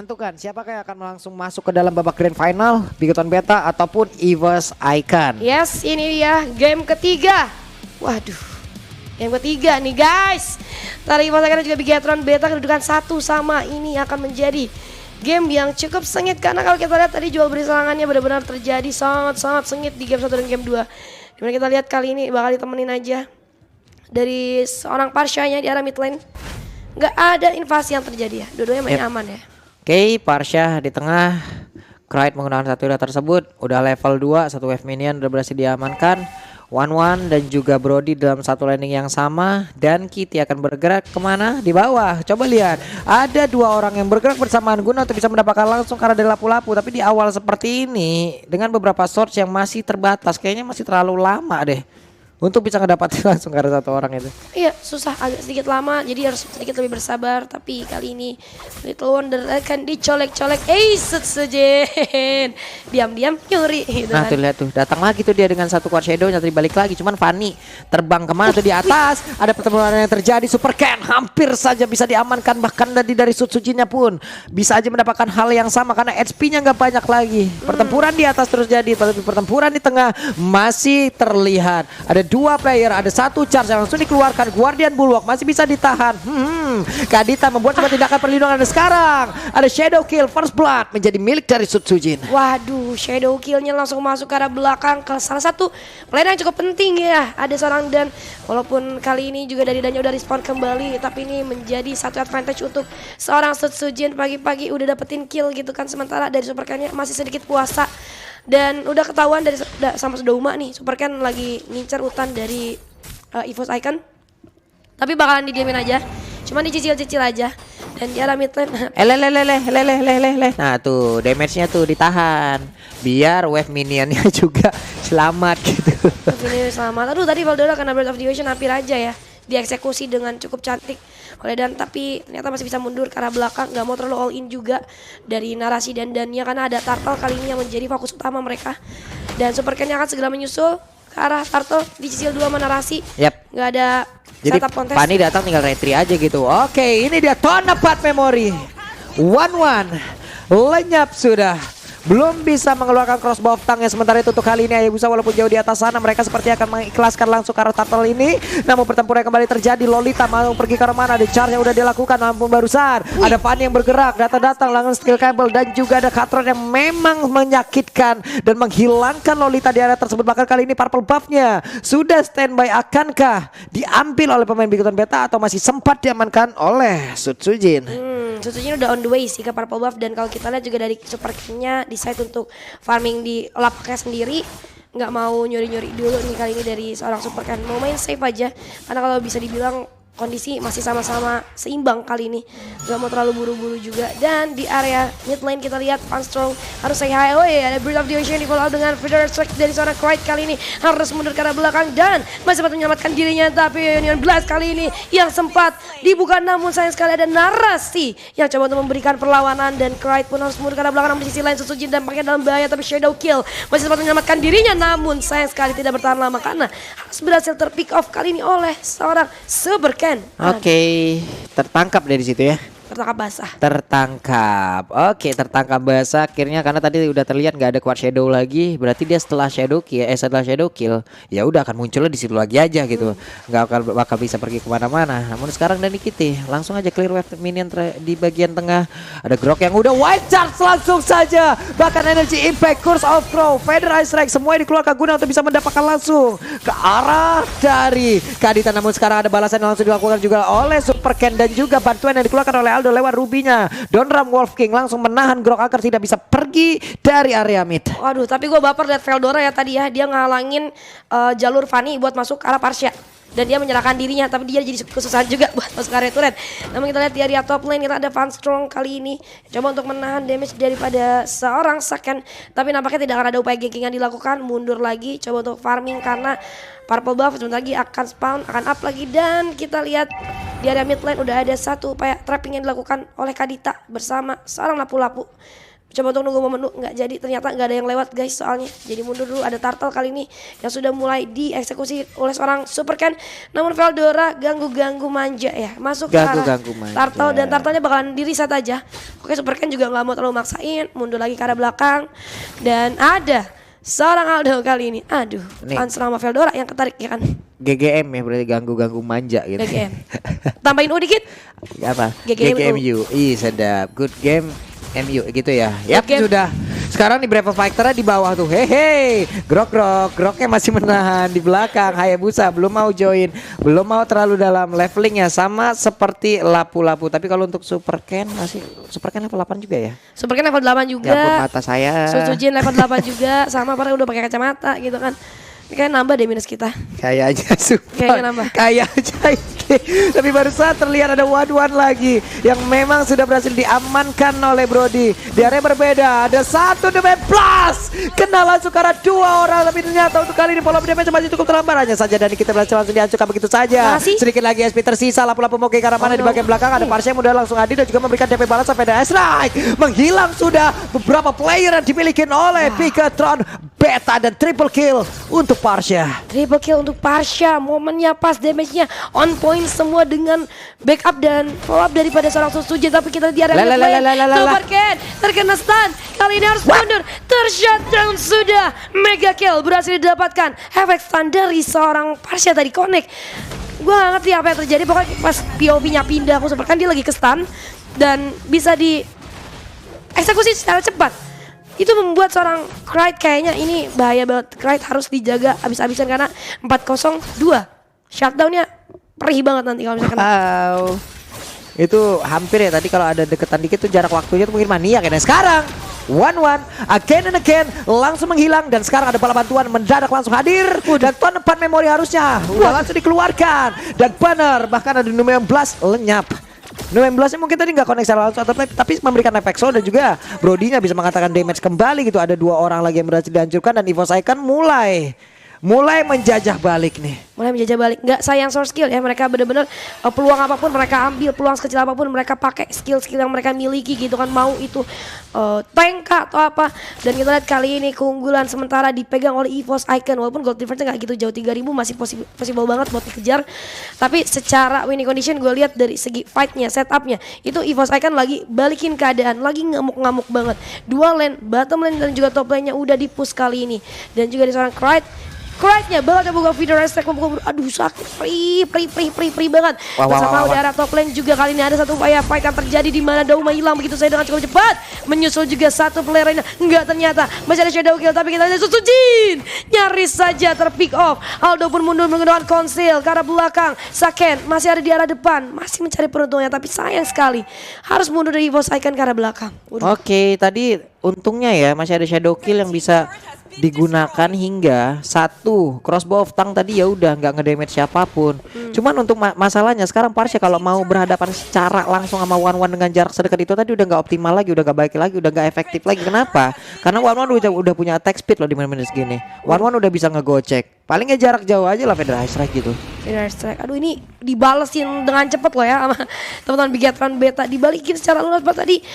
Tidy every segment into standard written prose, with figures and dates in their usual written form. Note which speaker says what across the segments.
Speaker 1: menentukan siapakah yang akan langsung masuk ke dalam babak grand final Bigton Beta ataupun EVOS Icon.
Speaker 2: Yes, ini dia game ketiga. Waduh, game ketiga nih guys. Tadi EVOS Icon dan juga Bigton Beta kedudukan 1 sama. Ini akan menjadi game yang cukup sengit karena kalau kita lihat tadi jual beli serangannya benar-benar terjadi sangat-sangat sengit di game 1 dan game 2. Dimana kita lihat kali ini bakal ditemenin aja dari seorang Parsyanya di arah mid lane. Nggak ada invasi yang terjadi ya, dua-duanya main aman ya.
Speaker 1: Oke, Parsha di tengah. Krite menggunakan satu hero tersebut. Udah level 2, satu wave minion udah berhasil diamankan. One dan juga Brody dalam satu landing yang sama. Dan Kitty akan bergerak kemana? Di bawah. Coba lihat, ada dua orang yang bergerak bersamaan guna untuk bisa mendapatkan langsung karena dari lapu-lapu. Tapi di awal seperti ini, dengan beberapa source yang masih terbatas, kayaknya masih terlalu lama deh untuk bisa ngedapatin langsung karena satu orang itu.
Speaker 2: Iya, susah, agak sedikit lama, jadi harus sedikit lebih bersabar. Tapi kali ini Little Wonder akan dicolek-colek. Sejen diam-diam nyuri gitu
Speaker 1: Nah
Speaker 2: kan.
Speaker 1: tuh lihat tuh, datang lagi tuh dia dengan satu quad shadow, nyatri balik lagi. Cuman Fanny terbang kemana tuh di atas. Ada pertempuran yang terjadi, Super Ken hampir saja bisa diamankan. Bahkan dari Sutsujinnya pun bisa aja mendapatkan hal yang sama karena HP-nya nggak banyak lagi. Pertempuran di atas terus jadi, pertempuran di tengah masih terlihat. Ada dua player, ada satu charge yang langsung dikeluarkan. Guardian Bulwark masih bisa ditahan. Kadita membuat sebuah tindakan perlindungan. Dan sekarang ada Shadow Kill, First Blood menjadi milik dari Sutsujin.
Speaker 2: Waduh, shadow killnya langsung masuk ke arah belakang ke salah satu player yang cukup penting ya. Ada seorang Dan, walaupun kali ini juga dari Dannya udah respawn kembali, tapi ini menjadi satu advantage untuk seorang Sutsujin. Pagi-pagi udah dapetin kill gitu kan, sementara dari Super Ken-nya masih sedikit puasa. Dan udah ketahuan dari sama Sodoma nih, Super Ken lagi ngincar utan dari EVOS Icon. Tapi bakalan didiamin aja, cuman dicicil-cicil aja. Dan di arah mid lane
Speaker 1: Nah tuh damage-nya tuh ditahan biar wave minionnya juga selamat gitu.
Speaker 2: ini selamat. Aduh, tadi Valdora kena Breath of the Ocean hampir aja ya dieksekusi dengan cukup cantik oleh Dan, tapi ternyata masih bisa mundur ke arah belakang, nggak mau terlalu all in juga dari narasi Dannya karena ada Turtle kali ini yang menjadi fokus utama mereka. Dan Super Ken-nya akan segera menyusul ke arah Turtle, dicicil dua sama narasi. Nggak ada
Speaker 1: jadi
Speaker 2: setup kontes.
Speaker 1: Fanny datang tinggal retri aja gitu. Oke, ini dia Tonepad Memory. One lenyap sudah. Belum bisa mengeluarkan crossbow of tongue-nya. Sementara itu untuk kali ini Hayabusa walaupun jauh di atas sana, mereka seperti akan mengikhlaskan langsung ke arah Turtle ini. Namun pertempuran kembali terjadi. Lolita mau pergi ke arah mana? The charge yang udah dilakukan namun barusan ada Fanny yang bergerak, datang langsung skill kabel. Dan juga ada Katron yang memang menyakitkan dan menghilangkan Lolita di area tersebut. Bahkan kali ini purple buff-nya sudah standby. Akankah diambil oleh pemain Bigton Beta atau masih sempat diamankan oleh Sutsujin?
Speaker 2: Sutsujin udah on the way sih ke purple buff. Dan kalau kita lihat juga dari Super Ken-nya decide untuk farming di lapaknya sendiri, nggak mau nyuri-nyuri dulu nih kali ini dari seorang Super Ken. Mau main safe aja karena kalau bisa dibilang kondisi masih sama-sama seimbang kali ini, nggak mau terlalu buru-buru juga. Dan di area mid lane kita lihat Panstrong harus say hi. Oh ya, ada Breath of the Ocean di follow dengan Feather Strike dari seorang Krite kali ini harus mundur ke arah belakang dan masih sempat menyelamatkan dirinya. Tapi Union Blast kali ini yang sempat dibuka, namun sayang sekali ada narasi yang coba untuk memberikan perlawanan dan Krite pun harus mundur ke arah belakang. Namun di sisi lain Sutsujin dan pakai dalam bahaya, tapi Shadow Kill masih sempat menyelamatkan dirinya, namun sayang sekali tidak bertahan lama karena harus berhasil terpick off kali ini oleh seorang Super Ken.
Speaker 1: Oke, tertangkap dari situ ya.
Speaker 2: Tertangkap basah.
Speaker 1: Oke, tertangkap basah akhirnya karena tadi udah terlihat nggak ada quad shadow lagi. Berarti dia setelah shadow kill ya udah akan munculnya di situ lagi aja gitu. Nggak bakal bisa pergi kemana-mana. Namun sekarang Danny Kitty langsung aja clear wave minion di bagian tengah. Ada Grok yang udah wild charge langsung saja. Bahkan energy impact, Curse of Crow, Feather Ice Strike semuanya dikeluarkan guna untuk bisa mendapatkan langsung ke arah dari Kadita. Namun sekarang ada balasan yang langsung dilakukan juga oleh Super Ken dan juga bantuan yang dikeluarkan oleh Aldo lewat Rubinya. Donram Wolf King langsung menahan Grok agar tidak bisa pergi dari area mid.
Speaker 2: Waduh, tapi gue baper liat Veldora ya tadi ya. Dia ngalangin jalur Fanny buat masuk ke arah Parsha. Dan dia menyerahkan dirinya, tapi dia jadi kesusahan juga buat masuk ke area turret. Namun kita lihat di area top lane kita ada Van Strong kali ini coba untuk menahan damage daripada seorang Saken. Tapi nampaknya tidak akan ada upaya ganking yang dilakukan. Mundur lagi, coba untuk farming karena purple buff sebentar lagi akan spawn, akan up lagi. Dan kita lihat di area mid lane udah ada satu upaya trapping yang dilakukan oleh Kadita bersama seorang lapu-lapu. Coba untuk nunggu momen nggak jadi, ternyata nggak ada yang lewat guys soalnya. Jadi mundur dulu, ada turtle kali ini yang sudah mulai dieksekusi oleh seorang Supercan. Namun Veldora ganggu manja ya, masuk ke arah turtle dan turtlenya bakalan di reset aja. Oke, Supercan juga nggak mau terlalu maksain, mundur lagi ke arah belakang dan ada seorang Aldo kali ini. Aduh, Ansel sama Veldora yang ketarik ya kan.
Speaker 1: GGM ya, berarti ganggu manja gitu.
Speaker 2: GGM. Tambahin U dikit.
Speaker 1: Apa? GGMU. Ih, sedap. Good game. MU gitu ya. Yap, sudah. Sekarang di Brave Fighter di bawah tuh. Hehe. Groknya masih menahan di belakang. Hayabusa belum mau join, belum mau terlalu dalam levelingnya, sama seperti Lapu-Lapu. Tapi kalau untuk Supercan masih Supercan level 8 juga ya.
Speaker 2: Supercan level 8 juga.
Speaker 1: Ya ampun, mata saya.
Speaker 2: Sujin level 8 juga, sama padahal udah pakai kacamata gitu kan. Ini kayak nambah deh minus kita.
Speaker 1: Kayaknya
Speaker 2: Kayaknya nambah.
Speaker 1: Kayaknya. Tapi baru saat terlihat ada one lagi yang memang sudah berhasil diamankan oleh Brody. Di area berbeda ada satu damage plus. Kena langsung karena 2 orang, tapi ternyata untuk kali ini follow damage masih cukup terlambat. Hanya saja dan kita berhasil langsung dihancurkan begitu saja. Sedikit lagi SP tersisa. Lapu-lapu mau ke arah mana di bagian belakang. Ada Parsha yang udah langsung hadir dan juga memberikan DP balas sampai ada S-Strike. Menghilang sudah beberapa player yang dimiliki oleh Pikatron. Beta dan triple kill untuk Parsha.
Speaker 2: Triple kill untuk Parsha. Momennya pas, damage-nya on point semua dengan backup dan follow up daripada seorang Sujin. Tapi kita di area Supercan terkena stun. Kali ini harus mundur. Tershutdown sudah. Mega kill berhasil didapatkan. Efek stun dari seorang Parsha tadi connect. Gue gak ngerti apa yang terjadi. Pokoknya pas POV-nya pindah, aku Supercan dia lagi ke stun dan bisa di eksekusi secara cepat. Itu membuat seorang Krite kayaknya ini bahaya banget. Krite harus dijaga abis-abisan karena 4-0-2. Shutdownnya perih banget nanti kalau misalkan.
Speaker 1: Wow. Itu hampir ya, tadi kalau ada deketan dikit tuh jarak waktunya tuh mungkin maniak ya. Dan sekarang 1-1 again langsung menghilang dan sekarang ada bala bantuan mendadak langsung hadir dan ton 4 memori harusnya udah langsung dikeluarkan dan benar bahkan ada Nume 11 lenyap. Nume 11 mungkin tadi nggak connect secara langsung tapi memberikan efek slow dan juga Brody-nya bisa mengatakan damage kembali gitu. Ada 2 orang lagi yang berhasil dihancurkan dan EVOS Icon mulai menjajah balik nih.
Speaker 2: Mulai menjajah balik. Nggak sayang source skill ya. Mereka benar-benar peluang apapun mereka ambil. Peluang sekecil apapun mereka pakai skill-skill yang mereka miliki gitu kan. Mau itu tank atau apa. Dan kita lihat kali ini keunggulan sementara dipegang oleh EVOS Icon. Walaupun gold difference nggak gitu jauh, 3000 masih possible banget buat dikejar. Tapi secara winning condition gue lihat dari segi fightnya, setupnya, itu EVOS Icon lagi balikin keadaan. Lagi ngamuk-ngamuk banget. 2 lane, bottom lane dan juga top lane-nya udah di-push kali ini. Dan juga di seorang Krite-nya bakal buka video restake membuka. Aduh sakit, free banget. Bersama udara top lane juga kali ini ada satu fight yang terjadi di mana Dauma hilang begitu saja dengan cukup cepat. Menyusul juga satu player lainnya. Enggak, ternyata masih ada shadow kill tapi kita lihat Sujin nyaris saja terpick off. Aldo pun mundur menggunakan konsil ke arah belakang. Saken masih ada di arah depan, masih mencari peruntungannya tapi sayang sekali harus mundur dari EVOS Icon ke arah belakang.
Speaker 1: Oke, tadi untungnya ya masih ada shadow kill yang bisa digunakan hingga 1 crossbow of tank tadi ya udah nggak ngedamage siapapun. Cuman untuk masalahnya sekarang Parsha kalau mau berhadapan secara langsung sama one dengan jarak sedekat itu tadi udah nggak optimal lagi, udah nggak baik lagi, udah nggak efektif lagi. Kenapa? Karena one udah punya attack speed loh di menit-menit segini. One udah bisa ngegocek. Palingnya jarak jauh aja lah Federal Strike gitu.
Speaker 2: Federal Strike. Aduh ini dibalesin dengan cepet loh ya sama teman-teman Bigatron Beta, dibalikin secara lunas tadi.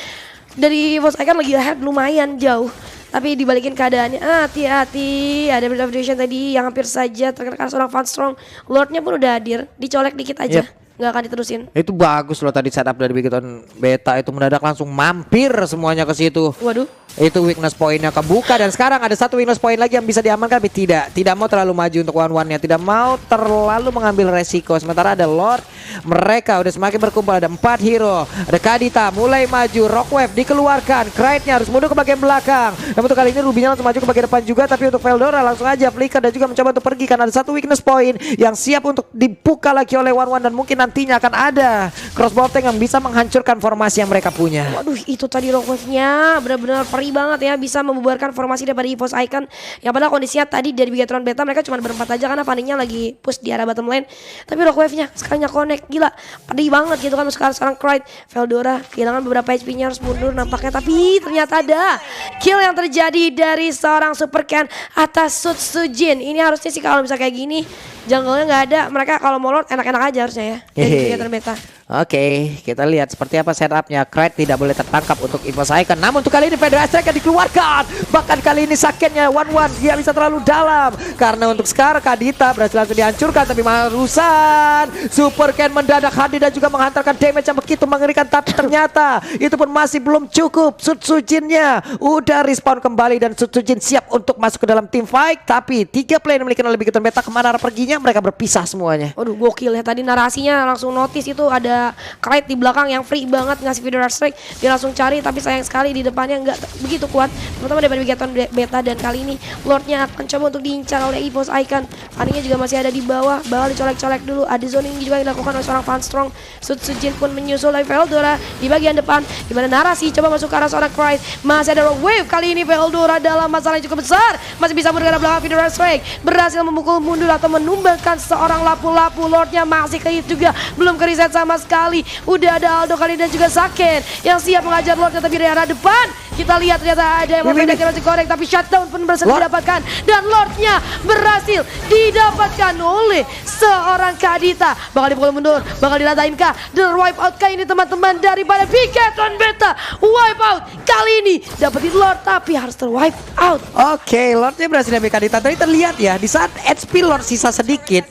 Speaker 2: Dari EVOS Icon lagi ahead lumayan jauh. Tapi dibalikin keadaannya, hati-hati. Ada Vision tadi yang hampir saja terkena seorang Funstrong. Lordnya pun udah hadir, dicolek dikit aja. Nggak akan diterusin.
Speaker 1: Itu bagus loh tadi setup dari Bigatron Beta itu mendadak langsung mampir semuanya ke situ.
Speaker 2: Waduh.
Speaker 1: Itu weakness pointnya kebuka dan sekarang ada satu weakness point lagi yang bisa diamankan tapi tidak mau terlalu maju untuk one-one-nya, tidak mau terlalu mengambil resiko. Sementara ada Lord, mereka udah semakin berkumpul, ada 4 hero, ada Kadita mulai maju, Rockwave dikeluarkan, Krite-nya harus mundur ke bagian belakang. Namun untuk kali ini Ruby-nya langsung maju ke bagian depan juga, tapi untuk Veldora langsung aja flicker dan juga mencoba untuk pergi karena ada satu weakness point yang siap untuk dibuka lagi oleh one-one dan mungkin nantinya akan ada crossbow tank yang bisa menghancurkan formasi yang mereka punya.
Speaker 2: Waduh, itu tadi Rockwave-nya benar-benar banget ya, bisa membubarkan formasi daripada EVOS Icon yang padahal kondisinya tadi dari Bigatron Beta mereka cuma berempat aja karena Fanny-nya lagi push di arah bottom lane. Tapi Rockwave-nya sekalinya connect, gila pedih banget gitu kan. Sekarang Krite, Veldora kehilangan beberapa HP-nya, harus mundur nampaknya, tapi ternyata ada kill yang terjadi dari seorang Supercan atas Sujin. Ini harusnya sih kalau bisa kayak gini jungle-nya nggak ada, mereka kalau mau Lord enak-enak aja harusnya ya dari Bigatron Beta.
Speaker 1: Oke, kita lihat seperti apa setupnya. Krait tidak boleh tertangkap untuk Evos Icon. Namun untuk kali ini Federal Strike dikeluarkan. Bahkan kali ini sakitnya 1-1 dia bisa terlalu dalam. Karena untuk sekarang Kadita berhasil langsung dihancurkan. Tapi Marusan Super Ken mendadak hadir dan juga menghantarkan damage yang begitu mengerikan. Tapi ternyata itu pun masih belum cukup. Sutsujinnya udah respawn kembali dan Sutsujin siap untuk masuk ke dalam team fight. Tapi 3 player yang dimiliki oleh Bigoton Beta kemana arah perginya, mereka berpisah semuanya.
Speaker 2: Waduh, gokil ya, tadi narasinya langsung notice itu ada Krait di belakang yang free banget ngasih Federal Strike. Dia langsung cari tapi sayang sekali di depannya nggak begitu kuat, terutama dari Bigoton Beta. Dan kali ini Lordnya akan coba untuk diincar oleh Evos Icon. Fanny-nya juga masih ada di bawah, bakal dicolek-colek dulu. Ada zoning juga yang dilakukan oleh seorang Van Strong. Sutsujin pun menyusul dari Veldora di bagian depan, di mana narasi coba masuk ke arah seorang Krait. Masih ada Rogue Wave kali ini. Veldora dalam masalah yang cukup besar, masih bisa bergerak belakang. Federal Strike berhasil memukul mundur atau menumbangkan seorang lapu-lapu. Lordnya masih ke-hit juga, belum ke-reset sama sekali. Udah ada Aldo kali dan juga Saken yang siap mengajar Lordnya, tapi di arah depan kita lihat ternyata ada yang masih korek, tapi shutdown pun berhasil didapatkan dan Lordnya berhasil didapatkan oleh seorang Kadita. Bakal dipukul mundur, bakal dilatain kah? The wipe out kah ini teman-teman daripada Bigoton Beta. Wipe out kali ini dapetin Lord tapi harus ter-wipe out.
Speaker 1: Oke, Lordnya berhasil ambil Kadita. Tadi terlihat ya, di saat HP Lord sisa sedikit,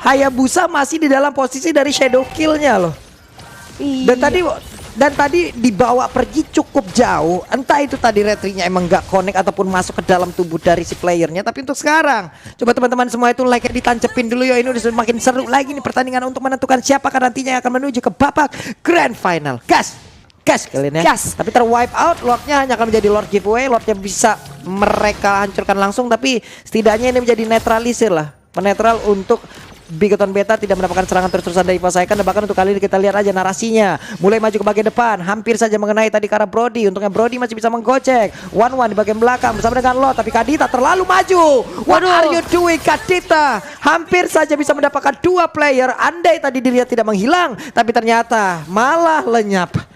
Speaker 1: Hayabusa masih di dalam posisi dari shadow kill-nya loh.
Speaker 2: Iya.
Speaker 1: Dan tadi dibawa pergi cukup jauh. Entah itu tadi retry-nya emang gak connect ataupun masuk ke dalam tubuh dari si playernya. Tapi untuk sekarang, coba teman-teman semua itu like-nya ditancepin dulu ya. Ini udah semakin seru lagi nih pertandingan untuk menentukan siapakah nantinya yang akan menuju ke babak grand final. Gas kalian ya.
Speaker 2: Gas.
Speaker 1: Tapi ter-wipe out, Lordnya hanya akan menjadi Lord giveaway. Lordnya bisa mereka hancurkan langsung, tapi setidaknya ini menjadi netralisir lah. Penetral untuk Bigoton Beta tidak mendapatkan serangan terus-terusan dari Evos Icon. Dan bahkan untuk kali ini kita lihat aja narasinya mulai maju ke bagian depan, hampir saja mengenai tadi ke arah Brody. Untungnya Brody masih bisa menggocek 1-1 di bagian belakang bersama dengan Lord. Tapi Kadita terlalu maju. What are you doing Kadita? Hampir saja bisa mendapatkan 2 player. Andai tadi dirinya tidak menghilang, tapi ternyata malah lenyap.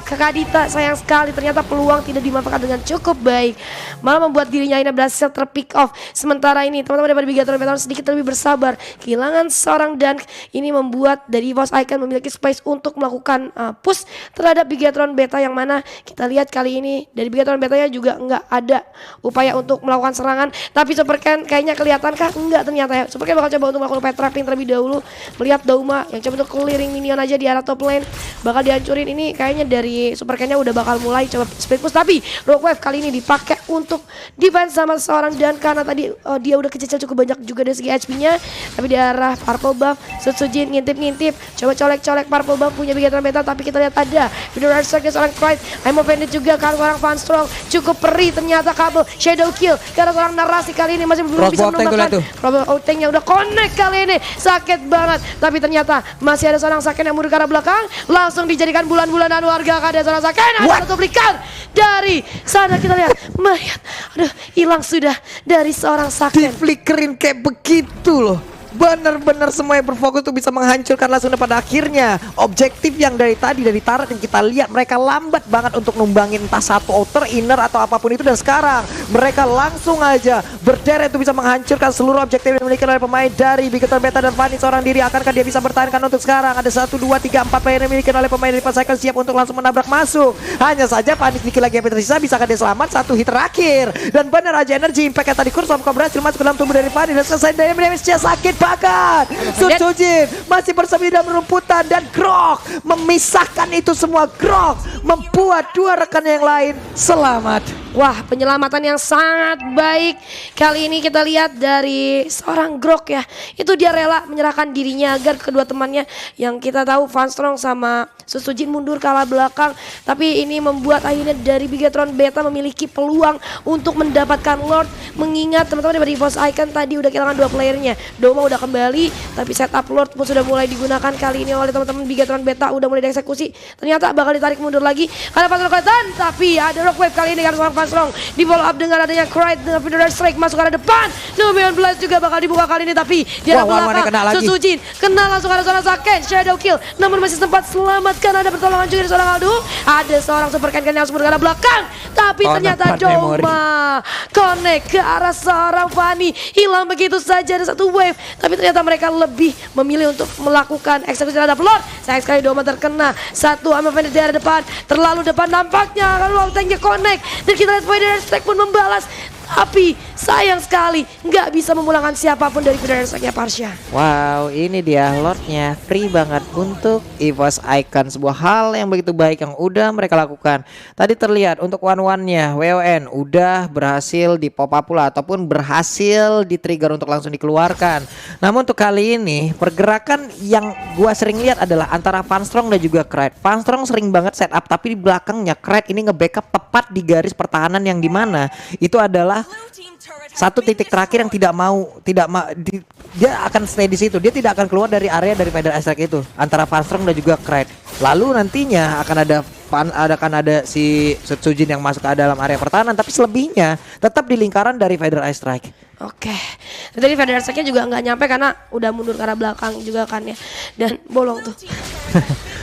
Speaker 2: Ke Kadita. Sayang sekali ternyata peluang tidak dimanfaatkan dengan cukup baik, malah membuat dirinya ini berhasil terpick off. Sementara ini teman-teman daripada Bigoton Beta sedikit lebih bersabar. Kehilangan seorang Dunk ini membuat dari Evos Icon memiliki space untuk melakukan push terhadap Bigoton Beta, yang mana kita lihat kali ini dari Bigoton Beta juga nggak ada upaya untuk melakukan serangan. Tapi Super Ken kayaknya kelihatan kah? Enggak ternyata ya. Super Ken bakal coba untuk melakukan trapping terlebih dahulu. Melihat Dauma yang coba untuk clearing minion aja di arah top lane, bakal dihancurin. Ini kayaknya dari Super Ken-nya udah bakal mulai coba split push, tapi Rogue Wave kali ini dipakai untuk defense sama seorang Dan karena tadi dia udah kecil cukup banyak juga dari segi HP-nya. Tapi di arah Purple Buff, Sutsujin ngintip-ngintip, coba colek-colek Purple Buff punya Bigoton Beta. Tapi kita lihat ada Federal Strike dari seorang Krait. I'm offended juga karena seorang Van Strong cukup perih ternyata kabel shadow kill karena seorang narasi kali ini masih belum bisa menumbangkan. Problem outing-nya udah connect kali ini, sakit banget. Tapi ternyata masih ada seorang Saken yang mundur ke arah belakang, langsung dijadikan bulan-bulanan warga. Ada seorang Saken, ada duplikat dari sana. Kita lihat mayat, aduh hilang sudah dari seorang Saken.
Speaker 1: Diflickerin kayak begitu loh. Benar-benar semuanya berfokus untuk bisa menghancurkan langsung. pada akhirnya objektif yang dari tadi dari Tarat yang kita lihat, mereka lambat banget untuk numbangin entah satu outer, inner atau apapun itu. Dan sekarang mereka langsung aja berderet untuk bisa menghancurkan seluruh objektif yang dimiliki oleh pemain dari Bigoton Beta. Dan Fanny seorang diri, akankah dia bisa bertahankan untuk sekarang? Ada 1, 2, 3, 4 player yang dimiliki oleh pemain dari Evos Icon siap untuk langsung menabrak masuk. Hanya saja Fanny sedikit lagi yang tersisa, bisakah dia selamat? 1 hit terakhir dan benar aja energi impact yang tadi Kursa berhasil masuk ke dalam tubuh dari Fanny dan selesai damage-nya sakit banget. Sutsujin masih bersembunyi dalam rumputan dan Grok memisahkan itu semua. Grok membuat 2 rekan yang lain selamat.
Speaker 2: Wah, penyelamatan yang sangat baik kali ini kita lihat dari seorang Grok ya. Itu dia rela menyerahkan dirinya agar kedua temannya yang kita tahu Van Strong sama Sutsujin mundur kalah belakang. Tapi ini membuat akhirnya dari Bigoton Beta memiliki peluang untuk mendapatkan Lord. Mengingat teman-teman dari Evos Icon tadi udah kehilangan 2 playernya. Doma udah kembali, tapi setup Lord pun sudah mulai digunakan kali ini oleh teman-teman Bigoton Beta. Udah mulai dieksekusi. Ternyata bakal ditarik mundur lagi karena Van Strong kelihatan. Tapi ada Rock Wave kali ini karena seorang Van Strong. Di follow up dengan adanya Cryde dengan Federal Strike masuk ke arah depan. Nubian Blast juga bakal dibuka kali ini, tapi di arah belakang Susujin kena langsung ada seorang Zaken. Shadow kill, namun masih sempat selamatkan. Ada pertolongan juga dari seorang Aldo. Ada seorang Super Ken yang langsung ke arah belakang, tapi ternyata Doma connect ke arah seorang Fanny. Hilang begitu saja, ada satu wave, tapi ternyata mereka lebih memilih untuk melakukan eksekusi terhadap Lord. Sayang sekali Doma terkena satu sama Vendor di arah depan, terlalu depan nampaknya. Lalu tanknya connect dan kita lihat Federal Strike pun membalas, tapi sayang sekali nggak bisa memulangkan siapapun dari Federal Strike-nya Parsha.
Speaker 1: Wow, ini dia Lordnya free banget untuk EVOS Icon. Sebuah hal yang begitu baik yang udah mereka lakukan. Tadi terlihat untuk one-one-nya WON udah berhasil di pop up pula ataupun berhasil di trigger untuk langsung dikeluarkan. Namun untuk kali ini pergerakan yang gua sering lihat adalah antara Vanstrong dan juga Cryde. Vanstrong sering banget setup, tapi di belakangnya Cryde ini nge-backup tepat di garis pertahanan yang dimana itu adalah satu titik terakhir yang dia akan stay di situ. Dia tidak akan keluar dari area dari Federal Strike itu antara Vanstrong dan juga Cryde. Lalu nantinya akan ada si Sujin yang masuk ke dalam area pertahanan, tapi selebihnya tetap di lingkaran dari Federal Strike.
Speaker 2: Oke, tadi Federal Strike-nya juga nggak nyampe karena udah mundur ke arah belakang juga kan ya, dan bolong tuh.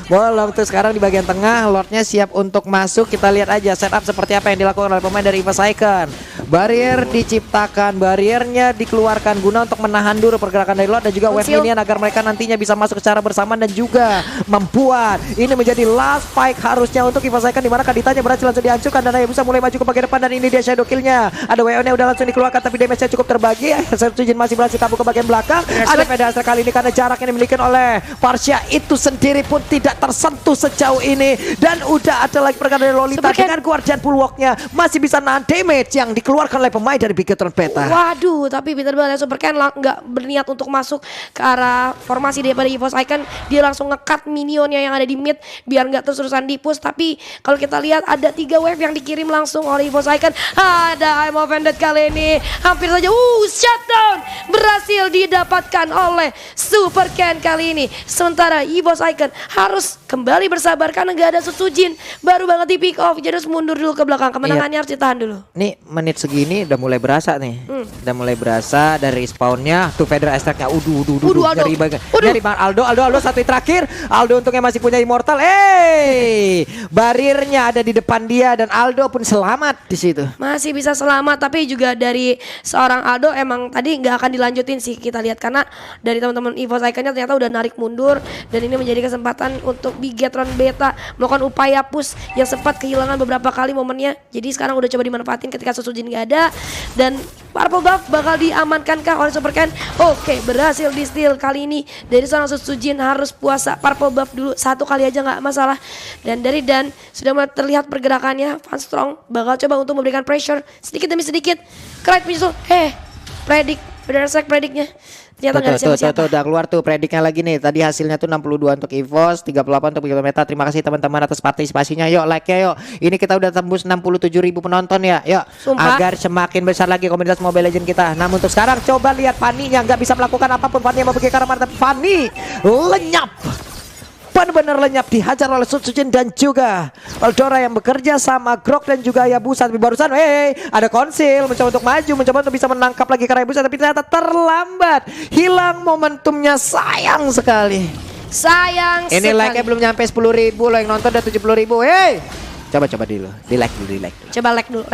Speaker 1: Bolong tuh sekarang di bagian tengah. Lordnya siap untuk masuk. Kita lihat aja setup seperti apa yang dilakukan oleh pemain dari EVOS Icon. Barrier diciptakan, barriernya dikeluarkan guna untuk menahan dulu pergerakan dari Lord dan juga wave minion agar mereka nantinya bisa masuk secara bersamaan dan juga membuat ini menjadi last fight harusnya untuk EVOS Icon, di mana Kaditanya berhasil langsung dihancurkan dan Hayabusa mulai maju ke bagian depan dan ini dia shadow killnya. Ada WO nya udah langsung dikeluarkan tapi damage-nya cukup terbagi. Sujin masih berhasil kabur ke bagian belakang. Ada Federal Strike kali ini karena jarak yang dimiliki oleh Parsha itu sendiri pun tidak tersentuh sejauh ini, dan udah ada lagi pergerakan dari Lolita dengan Guardian Bulwark-nya masih bisa nahan damage yang dikeluarkan oleh pemain dari Bigetron Beta.
Speaker 2: Waduh, tapi Peter Bell Super Ken nggak berniat untuk masuk ke arah formasi daripada EVOS Icon. Dia langsung nge-cut minionnya yang ada di mid biar nggak terus-terusan di-push. Tapi kalau kita lihat ada 3 wave yang dikirim langsung oleh EVOS Icon. Ada I'm Offended kali ini hampir saja shutdown berhasil didapatkan oleh Super Ken kali ini. Sementara EVOS Icon harus kembali bersabar karena nggak ada Sujin, baru banget di pick off, jadi harus mundur dulu ke belakang. Kemenangannya harus ditahan dulu.
Speaker 1: Nih menit segini udah mulai berasa nih. Udah mulai berasa dari respawnnya tuh Federal Strike-nya. Nyari Bang Aldo satu terakhir. Aldo untungnya masih punya immortal. Barirnya ada di depan dia dan Aldo pun selamat di situ.
Speaker 2: Masih bisa selamat, tapi juga dari seorang Aldo emang tadi nggak akan dilanjutin sih kita lihat, karena dari teman-teman EVOS Icon-nya ternyata udah narik mundur dan ini menjadi kesempatan untuk Bigetron Beta melakukan upaya push yang sempat kehilangan beberapa kali momennya. Jadi sekarang udah coba dimanfaatin ketika Sujin nggak ada, dan Purple Buff bakal diamankan kah oleh Super Ken? Oke, berhasil di steal kali ini dari seorang Sujin. Harus puasa Purple Buff dulu, satu kali aja nggak masalah. Dan dari Dan sudah mulai terlihat pergerakannya. Vanstrong bakal coba untuk memberikan pressure sedikit demi sedikit. Cryde menyusul, prediknya ternyata nggak ada siapa-siapa.
Speaker 1: Tuh, udah keluar tuh prediknya lagi nih. Tadi hasilnya tuh 62 untuk EVOS, 38 untuk Bigetron Beta. Terima kasih teman-teman atas partisipasinya. Yuk like-nya yuk. Ini kita udah tembus 67.000 penonton ya. Yuk, agar semakin besar lagi komunitas Mobile Legends kita. Namun untuk sekarang coba lihat Fanny yang nggak bisa melakukan apapun. Fanny yang mau pergi ke arah mana, tapi Fanny lenyap. Benar-benar lenyap, dihajar oleh Sujin dan juga Eldora yang bekerja sama Grok dan juga Hayabusa. Tapi barusan ada Konsil mencoba untuk maju, mencoba untuk bisa menangkap lagi Hayabusa, tapi ternyata terlambat. Hilang momentumnya, sayang sekali.
Speaker 2: Sayang
Speaker 1: ini
Speaker 2: sekali.
Speaker 1: like-nya belum nyampe 10.000 loh, yang nonton udah 70.000. Coba dulu, di like dulu.
Speaker 2: Coba like dulu.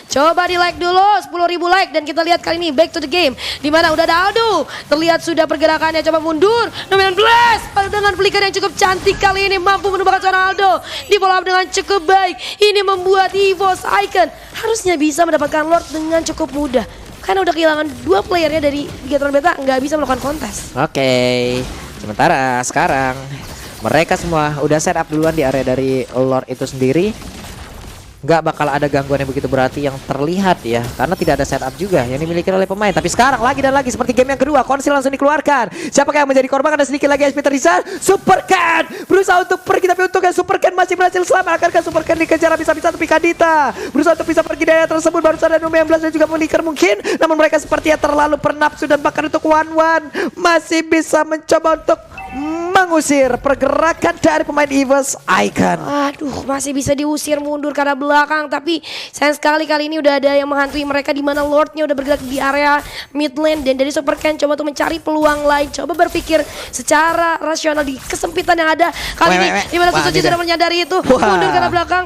Speaker 2: Coba di like dulu 10.000 like, dan kita lihat kali ini back to the game di mana udah ada Aldo. Terlihat sudah pergerakannya, coba mundur. Nubian Blast dengan flicker yang cukup cantik kali ini mampu menumbangkan seorang Aldo. Di follow up dengan cukup baik. Ini membuat EVOS Icon harusnya bisa mendapatkan Lord dengan cukup mudah. Karena udah kehilangan 2 playernya dari Bigetron Beta, nggak bisa melakukan kontes.
Speaker 1: Oke. Sementara sekarang mereka semua udah set up duluan di area dari Lord itu sendiri. Nggak bakal ada gangguan yang begitu berarti yang terlihat ya, karena tidak ada setup juga yang dimiliki oleh pemain. Tapi sekarang lagi dan lagi seperti game yang kedua, Konsil langsung dikeluarkan. Siapakah yang menjadi korban? Ada sedikit lagi SP tersisa. Super Ken berusaha untuk pergi, tapi untungnya Super Ken masih berhasil selamat. Akankah Super Ken dikejar bisa-bisa, tapi Kadita berusaha untuk bisa pergi dari tersebut. Baru saja Nubian Blast dan juga Flicker mungkin, namun mereka sepertinya terlalu bernafsu dan bahkan untuk one-one masih bisa mencoba untuk mengusir pergerakan dari pemain EVOS Icon.
Speaker 2: Aduh, masih bisa diusir mundur karena belakang, tapi sayang sekali kali ini udah ada yang menghantui mereka, di mana Lordnya udah bergerak di area mid lane, dan dari Super Ken coba untuk mencari peluang lain, coba berpikir secara rasional di kesempitan yang ada kali ini, di mana Suzuki sudah menyadari itu, mundur karena belakang,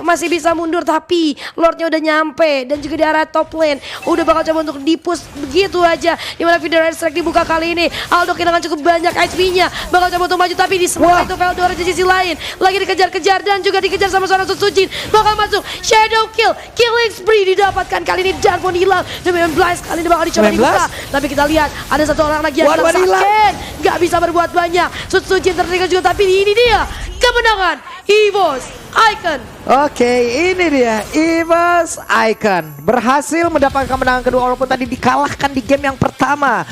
Speaker 2: masih bisa mundur, tapi Lordnya udah nyampe dan juga di area top lane, udah bakal coba untuk di-push begitu aja, di mana Video Strike dibuka kali ini. Aldo kehilangan cukup banyak HP-nya, bakal coba untuk maju, tapi di sebelah itu Veldora di sisi lain lagi dikejar-kejar dan juga dikejar sama seorang Sutsujin, bakal masuk Shadow Kill, killing spree didapatkan kali ini dan pun hilang. Demian Blast kali ini bakal dicoba dibuka, tapi kita lihat ada satu orang lagi yang sakit, nggak bisa berbuat banyak. Sutsujin tertinggal juga, tapi ini dia kemenangan EVOS Icon.
Speaker 1: Oke, ini dia EVOS Icon berhasil mendapatkan kemenangan kedua walaupun tadi dikalahkan di game yang pertama.